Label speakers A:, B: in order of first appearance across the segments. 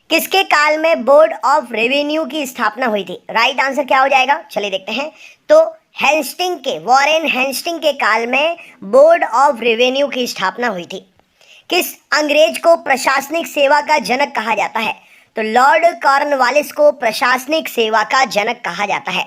A: किसके काल में बोर्ड ऑफ रेवेन्यू की स्थापना हुई थी? राइट आंसर क्या हो जाएगा, चलिए देखते हैं। तो वॉरेन हेस्टिंग के काल में बोर्ड ऑफ रेवेन्यू की स्थापना हुई थी। किस अंग्रेज को प्रशासनिक सेवा का जनक कहा जाता है? तो लॉर्ड कॉर्नवालिस को प्रशासनिक सेवा का जनक कहा जाता है।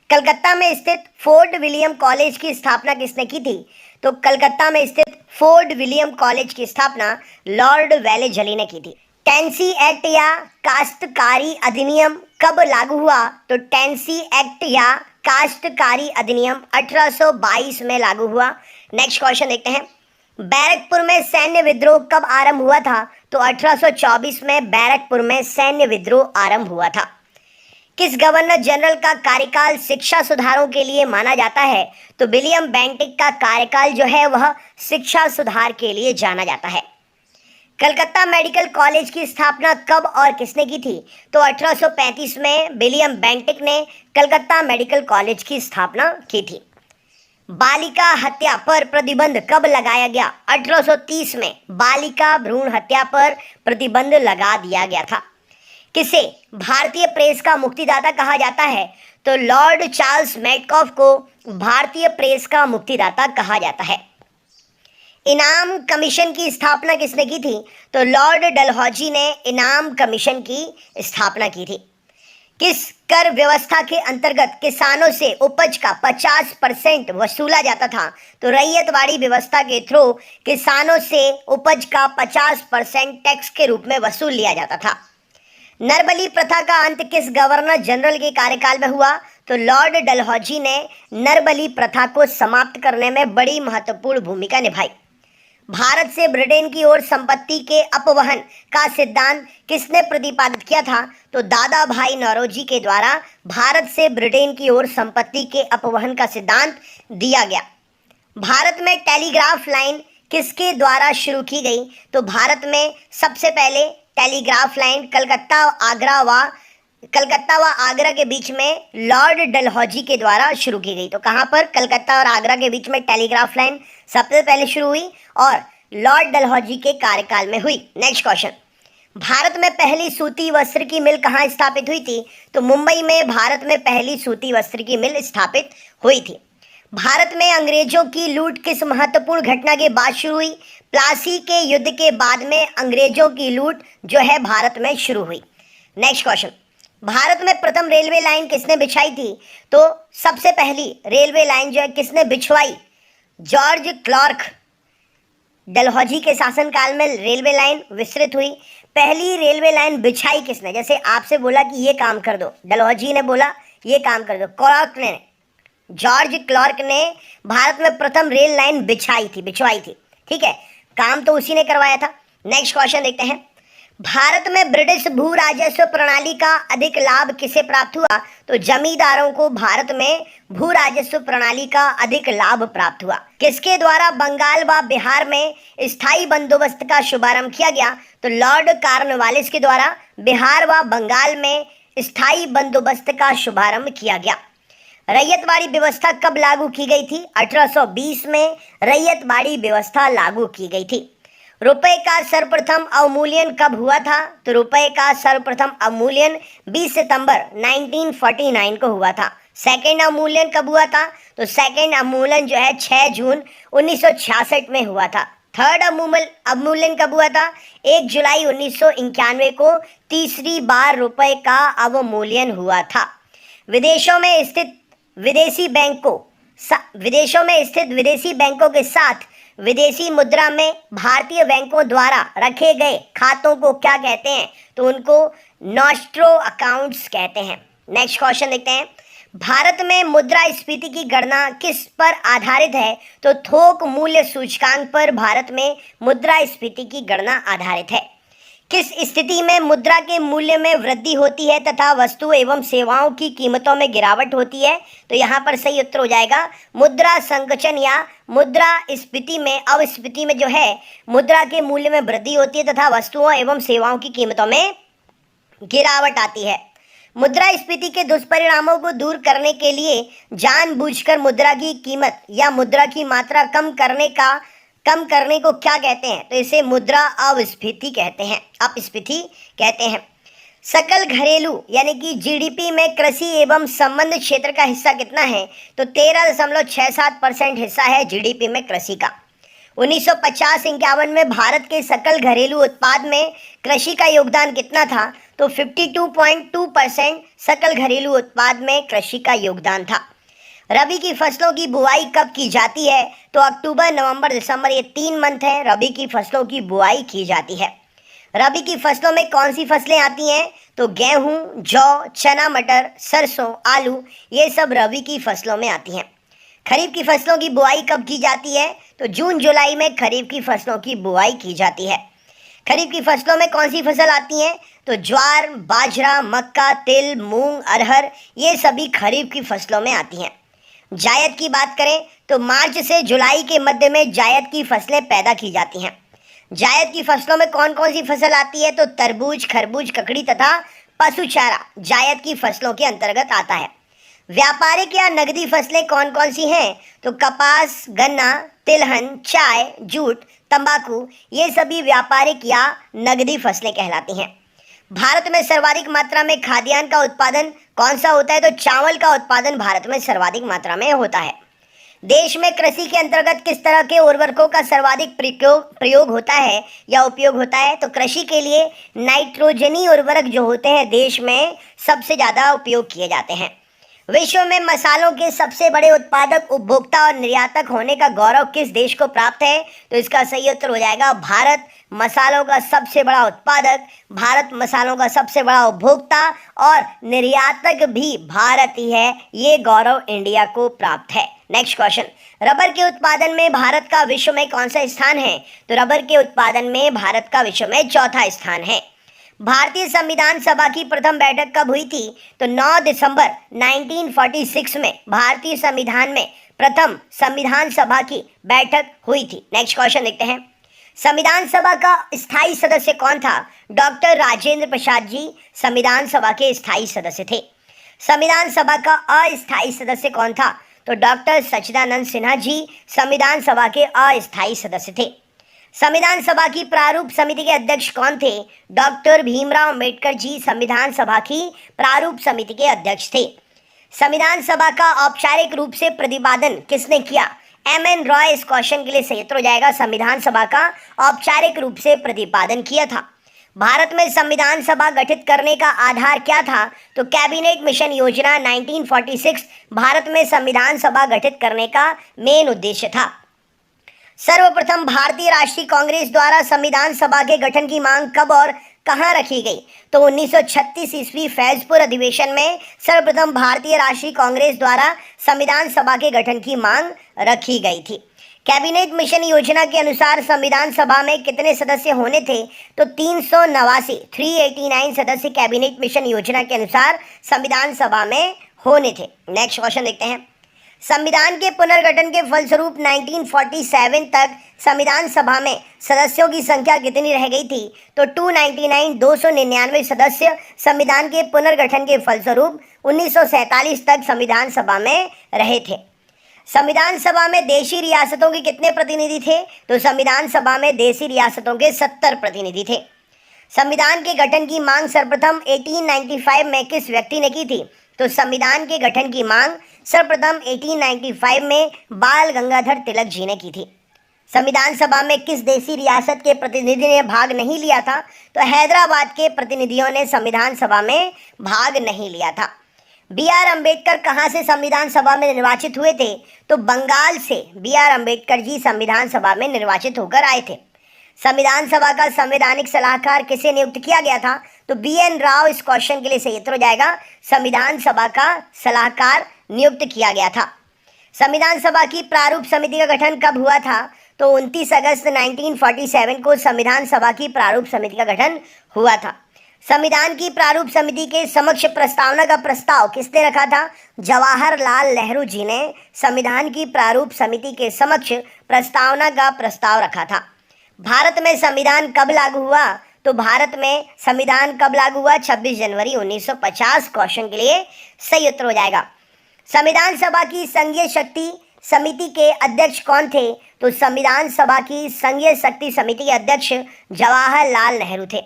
A: कलकत्ता में स्थित फोर्ट विलियम कॉलेज की स्थापना किसने की थी? तो कलकत्ता में स्थित फोर्ट विलियम कॉलेज की स्थापना लॉर्ड वेलेजली ने की थी। टेंसी एक्ट या काश्तकारी अधिनियम कब लागू हुआ? तो टेंसी एक्ट या काश्तकारी अधिनियम 1822 में लागू हुआ। नेक्स्ट क्वेश्चन देखते हैं। बैरकपुर में सैन्य विद्रोह कब आरंभ हुआ था? तो 1824 में बैरकपुर में सैन्य विद्रोह आरंभ हुआ था। किस गवर्नर जनरल का कार्यकाल शिक्षा सुधारों के लिए माना जाता है? तो विलियम बेंटिक का कार्यकाल जो है वह शिक्षा सुधार के लिए जाना जाता है। कलकत्ता मेडिकल कॉलेज की स्थापना कब और किसने की थी? तो 1835 में विलियम बेंटिक ने कलकत्ता मेडिकल कॉलेज की स्थापना की थी। बालिका हत्या पर प्रतिबंध कब लगाया गया? 1830 में बालिका भ्रूण हत्या पर प्रतिबंध लगा दिया गया था। किसे भारतीय प्रेस का मुक्तिदाता कहा जाता है? तो लॉर्ड चार्ल्स मैडकॉफ को भारतीय प्रेस का मुक्तिदाता कहा जाता है। इनाम कमीशन की स्थापना किसने की थी? तो लॉर्ड डलहौजी ने इनाम कमीशन की स्थापना की थी। किस कर व्यवस्था के अंतर्गत किसानों से उपज का 50% वसूला जाता था? तो रैयतवाड़ी व्यवस्था के थ्रू किसानों से उपज का 50% टैक्स के रूप में वसूल लिया जाता था। नरबली प्रथा का अंत किस गवर्नर जनरल के कार्यकाल में हुआ? तो लॉर्ड डलहौजी ने नरबली प्रथा को समाप्त करने में बड़ी महत्वपूर्ण भूमिका निभाई। भारत से ब्रिटेन की ओर संपत्ति के अपवहन का सिद्धांत किसने प्रतिपादित किया था? तो दादा भाई नौरोजी के द्वारा भारत से ब्रिटेन की ओर संपत्ति के अपवहन का सिद्धांत दिया गया। भारत में टेलीग्राफ लाइन किसके द्वारा शुरू की गई? तो भारत में सबसे पहले टेलीग्राफ लाइन कलकत्ता व आगरा के बीच में लॉर्ड डलहौजी के द्वारा शुरू की गई। तो कहाँ पर? कलकत्ता और आगरा के बीच में टेलीग्राफ लाइन सबसे पहले शुरू हुई और लॉर्ड डलहौजी के कार्यकाल में हुई। Next question. भारत में पहली सूती वस्त्र की मिल कहाँ स्थापित हुई थी? तो मुंबई में भारत में पहली सूती वस्त्र की मिल स्थापित हुई थी। भारत में अंग्रेजों की लूट किस महत्वपूर्ण घटना के बाद शुरू हुई? प्लासी के युद्ध के बाद में अंग्रेजों की लूट जो है भारत में शुरू हुई। Next question. भारत में प्रथम रेलवे लाइन किसने बिछाई थी? तो सबसे पहली रेलवे लाइन जो है किसने बिछवाई? George Clark. डलहौजी के शासनकाल में रेलवे लाइन विस्तृत हुई। पहली रेलवे लाइन बिछाई किसने? जैसे आपसे बोला कि ये काम कर दो, डलहौजी ने बोला ये काम कर दो, जॉर्ज क्लार्क ने भारत में प्रथम रेल लाइन बिछवाई थी। ठीक है, काम तो उसी ने करवाया था। नेक्स्ट क्वेश्चन देखते हैं। भारत में ब्रिटिश भू राजस्व प्रणाली का अधिक लाभ किसे प्राप्त हुआ? तो जमींदारों को भारत में भू राजस्व प्रणाली का अधिक लाभ प्राप्त हुआ। किसके द्वारा बंगाल व बिहार में स्थायी बंदोबस्त का शुभारंभ किया गया? तो लॉर्ड कॉर्नवालिस के द्वारा बिहार व बंगाल में स्थायी बंदोबस्त का शुभारंभ किया गया। रैयतवाड़ी व्यवस्था कब लागू की गई थी? 1820 में रैयतवाड़ी व्यवस्था लागू की गई थी। रुपए का सर्वप्रथम अवमूल्यन कब हुआ था? तो रुपए का सर्वप्रथम अवमूल्यन 20 सितंबर 1949 को हुआ था। सेकेंड अवमूल्यन कब हुआ था? तो सेकेंड अवमूल्यन जो है 6 जून 1966 में हुआ था। थर्ड अवमूल्यन कब हुआ था? 1 जुलाई 1991 को तीसरी बार रुपए का अवमूल्यन हुआ था। विदेशों में स्थित विदेशी बैंकों के साथ विदेशी मुद्रा में भारतीय बैंकों द्वारा रखे गए खातों को क्या कहते हैं? तो उनको नॉस्ट्रो अकाउंट्स कहते हैं। नेक्स्ट क्वेश्चन देखते हैं। भारत में मुद्रास्फीति की गणना किस पर आधारित है? तो थोक मूल्य सूचकांक पर भारत में मुद्रास्फीति की गणना आधारित है। किस स्थिति में मुद्रा के मूल्य में वृद्धि होती है तथा वस्तु एवं सेवाओं की कीमतों में गिरावट होती है? तो यहाँ पर सही उत्तर हो जाएगा मुद्रा संकुचन या मुद्रास्फीति में। अपस्फीति में जो है मुद्रा के मूल्य में वृद्धि होती है तथा वस्तुओं एवं सेवाओं की कीमतों में गिरावट आती है। मुद्रास्फीति के दुष्परिणामों को दूर करने के लिए जानबूझकर मुद्रा की कीमत या मुद्रा की मात्रा कम करने का कम करने को क्या कहते हैं? तो इसे मुद्रा अपस्फीति कहते हैं, अपस्फीति कहते हैं। सकल घरेलू यानी कि जीडीपी में कृषि एवं संबंध क्षेत्र का हिस्सा कितना है? तो 13.67% हिस्सा है जीडीपी में कृषि का। 1950-51 में भारत के सकल घरेलू उत्पाद में कृषि का योगदान कितना था? तो 52.2% सकल घरेलू उत्पाद में कृषि का योगदान था। रबी की फसलों की बुआई कब की जाती है? तो अक्टूबर, नवंबर, दिसंबर, ये 3 मंथ हैं रबी की फसलों की बुआई की जाती है। रबी की फसलों में कौन सी फसलें आती हैं? तो गेहूं, जौ, चना, मटर, सरसों, आलू, ये सब रबी की फसलों में आती हैं। खरीफ की फसलों की बुआई कब की जाती है? तो जून जुलाई में खरीफ की फसलों की बुआई की जाती है। खरीफ की फसलों में कौन सी फसल आती हैं? तो ज्वार, बाजरा, मक्का, तिल, मूंग, अरहर, ये सभी खरीफ की फसलों में आती हैं। जायद की बात करें तो मार्च से जुलाई के मध्य में जायद की फसलें पैदा की जाती हैं। जायद की फसलों में कौन कौन सी फसल आती है? तो तरबूज, खरबूज, ककड़ी तथा पशु चारा जायद की फसलों के अंतर्गत आता है। व्यापारिक या नगदी फसलें कौन कौन सी हैं? तो कपास, गन्ना, तिलहन, चाय, जूट, तंबाकू, ये सभी व्यापारिक या नगदी फसलें कहलाती हैं। भारत में सर्वाधिक मात्रा में खाद्यान्न का उत्पादन कौन सा होता है? तो चावल का उत्पादन भारत में सर्वाधिक मात्रा में होता है। देश में कृषि के अंतर्गत किस तरह के उर्वरकों का सर्वाधिक प्रयोग होता है या उपयोग होता है? तो कृषि के लिए नाइट्रोजनी उर्वरक जो होते हैं देश में सबसे ज़्यादा उपयोग किए जाते हैं। विश्व में मसालों के सबसे बड़े उत्पादक, उपभोक्ता और निर्यातक होने का गौरव किस देश को प्राप्त है? तो इसका सही उत्तर हो जाएगा भारत। मसालों का सबसे बड़ा उत्पादक भारत, मसालों का सबसे बड़ा उपभोक्ता और निर्यातक भी भारत ही है, ये गौरव इंडिया को प्राप्त है। नेक्स्ट क्वेश्चन, रबर के उत्पादन में भारत का विश्व में कौन सा स्थान है? तो रबर के उत्पादन में भारत का विश्व में चौथा स्थान है। भारतीय संविधान सभा की प्रथम बैठक कब हुई थी? तो 9 दिसंबर 1946 में भारतीय संविधान में प्रथम संविधान सभा की बैठक हुई थी। नेक्स्ट क्वेश्चन देखते हैं, संविधान सभा का स्थायी सदस्य कौन था? डॉक्टर राजेंद्र प्रसाद जी संविधान सभा के स्थायी सदस्य थे। संविधान सभा का अस्थायी सदस्य कौन था? तो डॉक्टर सच्चिदानंद सिन्हा जी संविधान सभा के अस्थायी सदस्य थे। संविधान सभा की प्रारूप समिति के अध्यक्ष कौन थे? डॉक्टर भीमराव अंबेडकर जी संविधान सभा की प्रारूप समिति के अध्यक्ष थे। संविधान सभा का औपचारिक रूप से प्रतिपादन किसने किया? एम.एन. रॉय इस क्वेश्चन के लिए सही उत्तर हो जाएगा। संविधान सभा का औपचारिक रूप से प्रतिपादन किया था। भारत में संविधान सभा गठित करने का आधार क्या था? तो कैबिनेट मिशन योजना 1946 भारत में संविधान सभा गठित करने का मेन उद्देश्य था। सर्वप्रथम भारतीय राष्ट्रीय कांग्रेस द्वारा संविधान सभा के गठन की मांग कब और कहां रखी गई? तो 1936 ईस्वी फैजपुर अधिवेशन में सर्वप्रथम भारतीय राष्ट्रीय कांग्रेस द्वारा संविधान सभा के गठन की मांग रखी गई थी। कैबिनेट मिशन योजना के अनुसार संविधान सभा में कितने सदस्य होने थे? तो 389 सदस्य कैबिनेट मिशन योजना के अनुसार संविधान सभा में होने थे। नेक्स्ट क्वेश्चन देखते हैं, संविधान के पुनर्गठन के फलस्वरूप 1947 तक संविधान सभा में सदस्यों की संख्या कितनी रह गई थी? तो 299 सदस्य संविधान के पुनर्गठन के फलस्वरूप 1947 तक संविधान सभा में रहे थे। संविधान सभा में देशी रियासतों के कितने प्रतिनिधि थे? तो संविधान सभा में देशी रियासतों के 70 प्रतिनिधि थे। संविधान के गठन की मांग सर्वप्रथम 1895 में किस व्यक्ति ने की थी? तो संविधान के गठन की मांग सर्वप्रथम 1895 में बाल गंगाधर तिलक जी ने की थी। संविधान सभा में किस देशी रियासत के प्रतिनिधि ने भाग नहीं लिया था? तो हैदराबाद के प्रतिनिधियों ने संविधान सभा में भाग नहीं लिया था। बी.आर. अम्बेडकर कहाँ से संविधान सभा में निर्वाचित हुए थे? तो बंगाल से बी.आर. अम्बेडकर जी संविधान सभा में निर्वाचित होकर आए थे। संविधान सभा का संवैधानिक सलाहकार किसे नियुक्त किया गया था? तो बी.एन. राव इस क्वेश्चन के लिए सही उत्तर हो जाएगा। संविधान सभा का सलाहकार नियुक्त किया गया था। संविधान सभा की प्रारूप समिति का गठन कब हुआ था? तो 29 अगस्त 1947 को संविधान सभा की प्रारूप समिति का गठन हुआ था। संविधान की प्रारूप समिति के समक्ष प्रस्तावना का प्रस्ताव किसने रखा था? जवाहरलाल नेहरू जी ने संविधान की प्रारूप समिति के समक्ष प्रस्तावना का प्रस्ताव रखा था। भारत में संविधान कब लागू हुआ? तो भारत में संविधान कब लागू हुआ? 26 जनवरी 1950 क्वेश्चन के लिए सही उत्तर हो जाएगा। संविधान सभा की संघीय शक्ति समिति के अध्यक्ष कौन थे? तो संविधान सभा की संघीय शक्ति समिति के अध्यक्ष जवाहरलाल नेहरू थे।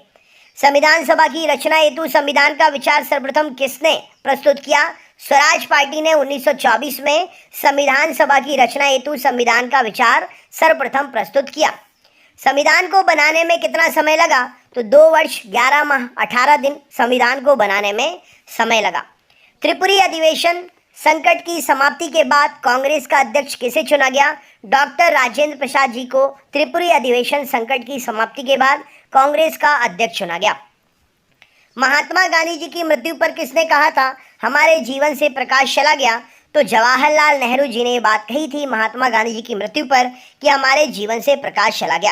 A: संविधान सभा की रचना हेतु संविधान का विचार सर्वप्रथम किसने प्रस्तुत किया? स्वराज पार्टी ने 1924 में संविधान सभा की रचना हेतु संविधान का विचार सर्वप्रथम प्रस्तुत किया। संविधान को बनाने में कितना समय लगा? तो 2 वर्ष 11 माह 18 दिन संविधान को बनाने में समय लगा। त्रिपुरी अधिवेशन संकट की समाप्ति के बाद कांग्रेस का अध्यक्ष किसे चुना गया? डॉक्टर राजेंद्र प्रसाद जी को त्रिपुरी अधिवेशन संकट की समाप्ति के बाद कांग्रेस का अध्यक्ष चुना गया। महात्मा गांधी जी की मृत्यु पर किसने कहा था हमारे जीवन से प्रकाश चला गया? तो जवाहरलाल नेहरू जी ने ये बात कही थी महात्मा गांधी जी की मृत्यु पर कि हमारे जीवन से प्रकाश चला गया।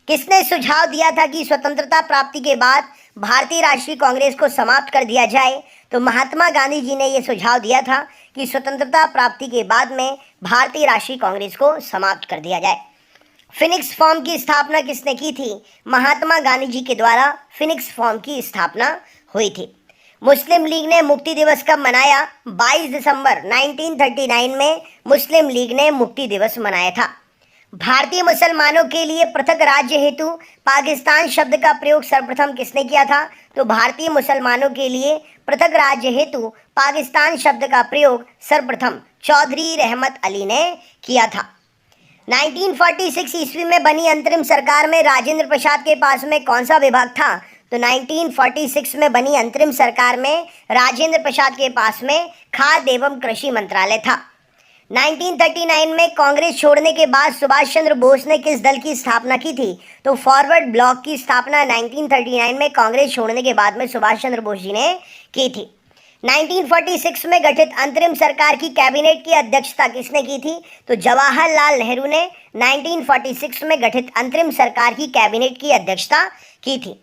A: किसने सुझाव दिया था कि स्वतंत्रता प्राप्ति के बाद भारतीय राष्ट्रीय कांग्रेस को समाप्त कर दिया जाए? तो महात्मा गांधी जी ने यह सुझाव दिया था कि स्वतंत्रता प्राप्ति के बाद में भारतीय राष्ट्रीय कांग्रेस को समाप्त कर दिया जाए। फिनिक्स फॉर्म की स्थापना किसने की थी? महात्मा गांधी जी के द्वारा फिनिक्स फॉर्म की स्थापना हुई थी। मुस्लिम लीग ने मुक्ति दिवस कब मनाया? 22 दिसंबर 1939 में मुस्लिम लीग ने मुक्ति दिवस मनाया था। भारतीय मुसलमानों के लिए पृथक राज्य हेतु पाकिस्तान शब्द का प्रयोग सर्वप्रथम किसने किया था? तो भारतीय मुसलमानों के लिए पृथक राज्य हेतु पाकिस्तान शब्द का प्रयोग सर्वप्रथम चौधरी रहमत अली ने किया था। 1946 ईस्वी में बनी अंतरिम सरकार में राजेंद्र प्रसाद के पास में कौन सा विभाग था? तो 1946 में बनी अंतरिम सरकार में राजेंद्र प्रसाद के पास में खाद्य एवं कृषि मंत्रालय था। 1939 में कांग्रेस छोड़ने के बाद सुभाष चंद्र बोस ने किस दल की स्थापना की थी? तो फॉरवर्ड ब्लॉक की स्थापना 1939 में कांग्रेस छोड़ने के बाद में सुभाष चंद्र बोस जी ने की थी। 1946 में गठित अंतरिम सरकार की कैबिनेट की अध्यक्षता किसने की थी? तो जवाहरलाल नेहरू ने 1946 में गठित अंतरिम सरकार की कैबिनेट की अध्यक्षता की थी।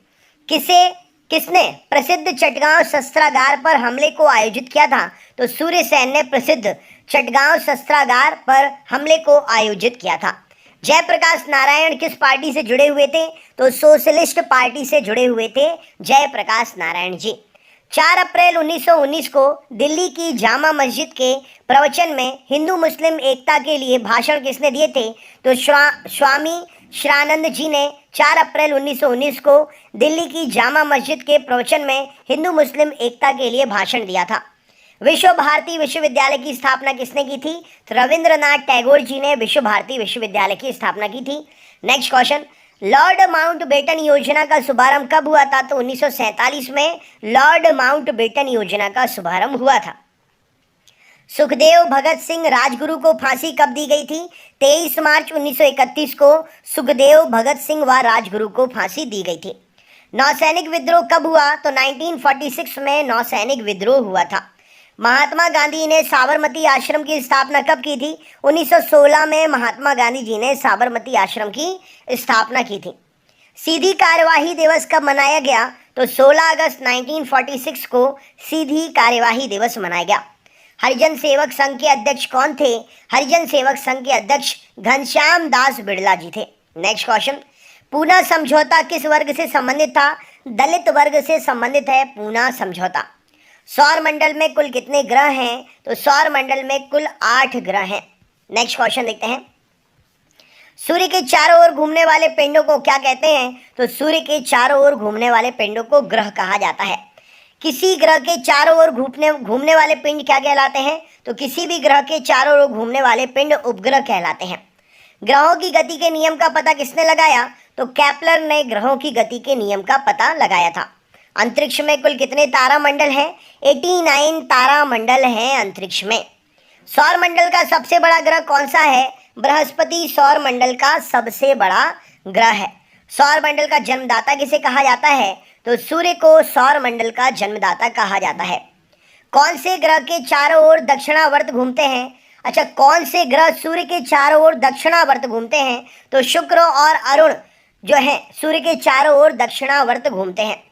A: किसने प्रसिद्ध चटगांव शस्त्रागार पर हमले को आयोजित किया था? तो सूर्य सेन ने प्रसिद्ध चटगांव शस्त्रागार पर हमले को आयोजित किया था। जयप्रकाश नारायण किस पार्टी से जुड़े हुए थे? तो सोशलिस्ट पार्टी से जुड़े हुए थे जयप्रकाश नारायण जी। 4 अप्रैल 1919 को दिल्ली की जामा मस्जिद के प्रवचन में हिंदू मुस्लिम एकता के लिए भाषण किसने दिए थे? तो स्वामी श्रानंद जी ने 4 अप्रैल 1919 को दिल्ली की जामा मस्जिद के प्रवचन में हिंदू मुस्लिम एकता के लिए भाषण दिया था। विश्व भारती विश्वविद्यालय की स्थापना किसने की थी? तो रविंद्रनाथ टैगोर जी ने विश्व भारती विश्वविद्यालय की स्थापना की थी। नेक्स्ट क्वेश्चन, लॉर्ड माउंटबेटन योजना का शुभारंभ कब हुआ था? तो 1947 में लॉर्ड माउंटबेटन योजना का शुभारंभ हुआ था। सुखदेव भगत सिंह राजगुरु को फांसी कब दी गई थी? 23 मार्च 1931 को सुखदेव भगत सिंह व राजगुरु को फांसी दी गई थी। नौसैनिक विद्रोह कब हुआ? तो 1946 में नौसैनिक विद्रोह हुआ था। महात्मा गांधी ने साबरमती आश्रम की स्थापना कब की थी? 1916 में महात्मा गांधी जी ने साबरमती आश्रम की स्थापना की थी। सीधी कार्यवाही दिवस कब मनाया गया? तो 16 अगस्त 1946 को सीधी कार्यवाही दिवस मनाया गया। हरिजन सेवक संघ के अध्यक्ष कौन थे? हरिजन सेवक संघ के अध्यक्ष घनश्याम दास बिड़ला जी थे। नेक्स्ट क्वेश्चन, पूना समझौता किस वर्ग से संबंधित था? दलित वर्ग से संबंधित है पूना समझौता। सौर मंडल में कुल कितने ग्रह हैं? तो सौर मंडल में कुल 8 ग्रह हैं। नेक्स्ट क्वेश्चन देखते हैं, सूर्य के चारों ओर घूमने वाले पिंडों को क्या कहते हैं? तो सूर्य के चारों ओर घूमने वाले पिंडों को ग्रह कहा जाता है। किसी ग्रह के चारों ओर घूमने वाले पिंड क्या कहलाते हैं? तो किसी भी ग्रह के चारों ओर घूमने वाले पिंड उपग्रह कहलाते हैं। ग्रहों की गति के नियम का पता किसने लगाया? तो केपलर ने ग्रहों की गति के नियम का पता लगाया था। अंतरिक्ष में कुल कितने तारा मंडल हैं? 89 तारा मंडल हैं अंतरिक्ष में। सौर मंडल का सबसे बड़ा ग्रह कौन सा है? बृहस्पति सौर मंडल का सबसे बड़ा ग्रह है। सौर मंडल का जन्मदाता किसे कहा जाता है? तो सूर्य को सौर मंडल का जन्मदाता कहा जाता है। कौन से ग्रह के चारों ओर दक्षिणावर्त घूमते हैं? अच्छा, कौन से ग्रह सूर्य के चारों ओर दक्षिणावर्त घूमते हैं? तो शुक्र और अरुण जो है सूर्य के चारों ओर दक्षिणावर्त घूमते हैं।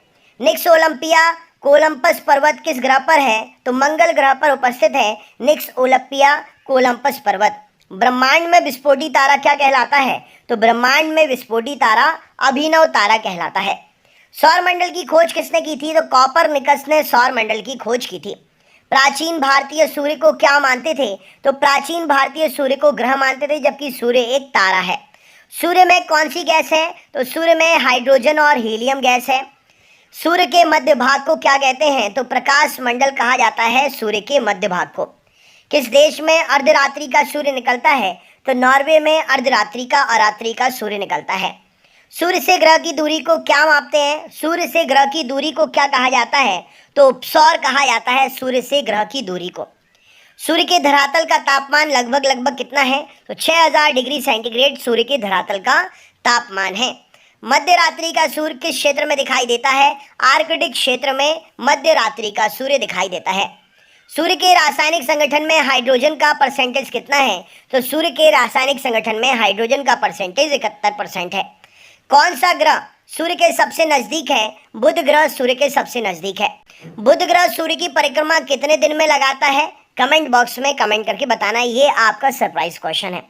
A: निक्स ओलंपिया कोलंपस पर्वत किस ग्रह पर है? तो मंगल ग्रह पर उपस्थित है निक्स ओलंपिया कोलंपस पर्वत। ब्रह्मांड में विस्फोटी तारा क्या कहलाता है? तो ब्रह्मांड में विस्फोटी तारा अभिनव तारा कहलाता है। सौर मंडल की खोज किसने की थी? तो कॉपरनिकस ने सौर मंडल की खोज की थी। प्राचीन भारतीय सूर्य को क्या मानते थे? तो प्राचीन भारतीय सूर्य को ग्रह मानते थे, जबकि सूर्य एक तारा है। सूर्य में कौन सी गैस है? तो सूर्य में हाइड्रोजन और हीलियम गैस है। सूर्य के मध्य भाग को क्या कहते हैं? तो प्रकाश मंडल कहा जाता है सूर्य के मध्य भाग को। किस देश में अर्धरात्रि का सूर्य निकलता है? तो नॉर्वे में अर्धरात्रि का और रात्रि का सूर्य निकलता है। सूर्य से ग्रह की दूरी को क्या मापते हैं? सूर्य से ग्रह की दूरी को क्या कहा जाता है? तो उपसौर कहा जाता है सूर्य से ग्रह की दूरी को। सूर्य के धरातल का तापमान लगभग कितना है? तो 6000 डिग्री सेंटीग्रेड सूर्य के धरातल का तापमान है। मध्य रात्रि का सूर्य किस क्षेत्र में दिखाई देता है? आर्कटिक क्षेत्र में मध्य रात्रि का सूर्य दिखाई देता है। सूर्य के रासायनिक संगठन में हाइड्रोजन का परसेंटेज कितना है? तो सूर्य के रासायनिक संगठन में हाइड्रोजन का परसेंटेज 71% है। कौन सा ग्रह सूर्य के सबसे नजदीक है? बुध ग्रह सूर्य के सबसे नजदीक है। बुध ग्रह सूर्य की परिक्रमा कितने दिन में लगाता है? कमेंट बॉक्स में कमेंट करके बताना, ये आपका सरप्राइज क्वेश्चन है।